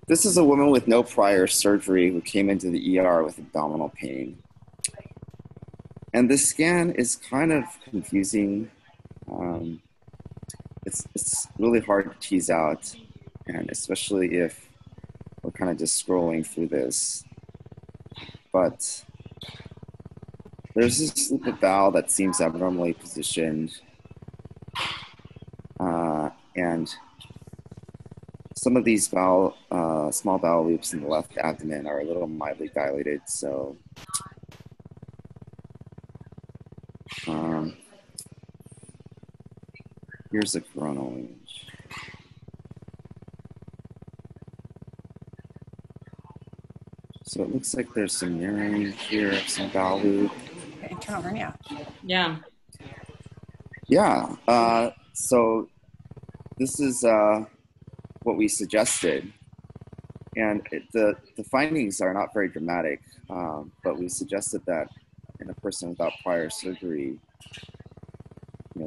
This is a woman with no prior surgery who came into the ER with abdominal pain. And this scan is kind of confusing. It's really hard to tease out, and especially if we're kind of just scrolling through this. But there's this loop of bowel that seems abnormally positioned, and some of these small bowel loops in the left abdomen are a little mildly dilated. So here's a coronal image. So it looks like there's some narrowing here, some bowel loop. Internal hernia. Yeah. Yeah. So this is what we suggested. And the findings are not very dramatic, but we suggested that in a person without prior surgery,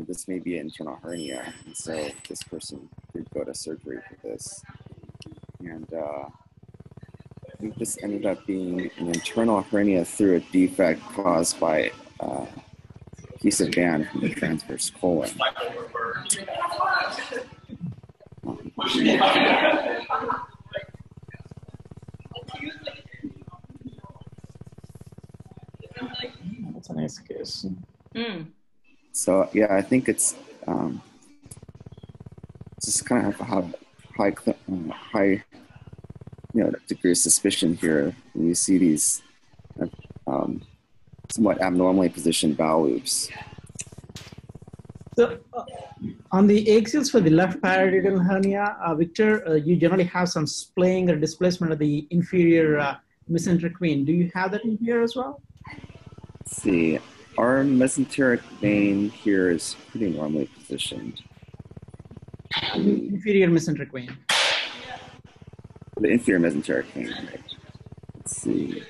this may be an internal hernia. And so this person did go to surgery for this. And I think this ended up being an internal hernia through a defect caused by a piece of band from the transverse colon. That's a nice case. Mm. So yeah, I think it's just kind of a high degree of suspicion here when you see these somewhat abnormally positioned bowel loops. So on the axials for the left paradiddle hernia, Victor, you generally have some splaying or displacement of the inferior mesenteric vein. Do you have that in here as well? Let's see. Our mesenteric vein here is pretty normally positioned. The inferior mesenteric vein. The inferior mesenteric vein, right? Let's see.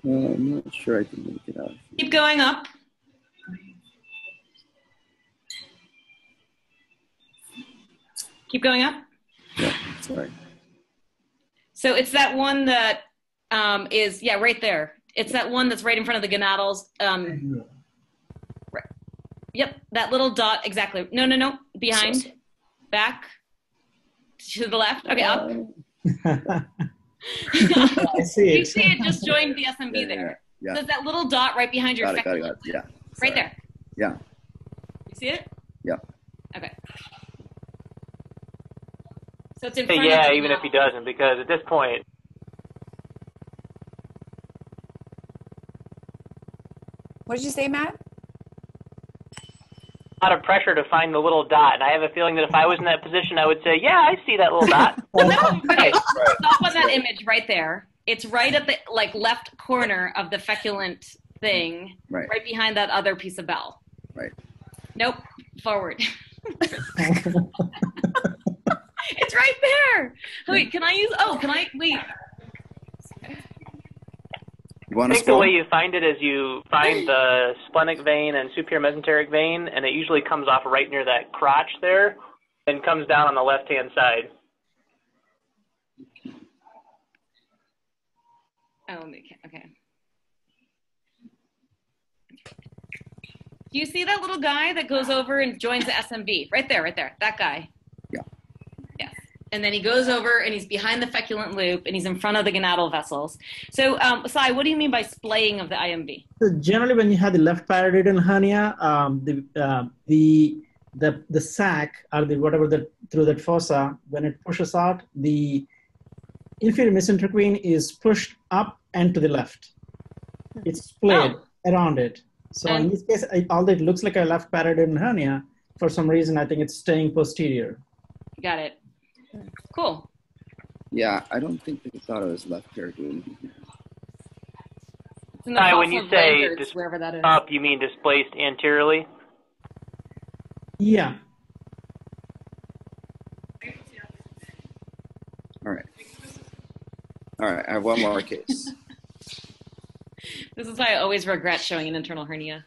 I'm not sure I can make it out. Keep going up. Keep going up. Yeah, sorry. So it's that one that is, yeah, right there. It's that one that's right in front of the gonadals. Right. Yep, that little dot, exactly. No, behind, back, to the left. Okay, up. I see it. You see it just joined the SMB there. Yeah. So it's that little dot right behind your Got it. Yeah. Right there. Yeah. You see it? Yeah. Okay. So it's in front of Yeah, the even if he doesn't, because at this point, What did you say, Matt? a lot of pressure to find the little dot, and I have a feeling that if I was in that position, I would say, yeah, I see that little dot. No, okay. Stop on that image right there. It's right at the left corner of the feculent thing, Right behind that other piece of bell. Right. Nope, forward. It's right there. Wait, can I use? Oh, can I wait? You want I to think the way you find it is you find the splenic vein and superior mesenteric vein, and it usually comes off right near that crotch there and comes down on the left-hand side. Oh, okay. Do you see that little guy that goes over and joins the SMB? Right there, that guy. Yeah. Yes. And then he goes over and he's behind the feculent loop and he's in front of the gonadal vessels. So, Sai, what do you mean by splaying of the IMV? So generally, when you have the left paradiddle hernia, the sac or the whatever through that fossa, when it pushes out, the inferior mesenteric vein is pushed up and to the left. It's splayed around it. So in this case, although it looks like a left paradiddle hernia, for some reason I think it's staying posterior. Got it. Cool. Yeah, I don't think they thought it was left paradiddle. When you say wherever that is. up, you mean displaced anteriorly? Yeah. All right. All right, I have one more case. This is why I always regret showing an internal hernia.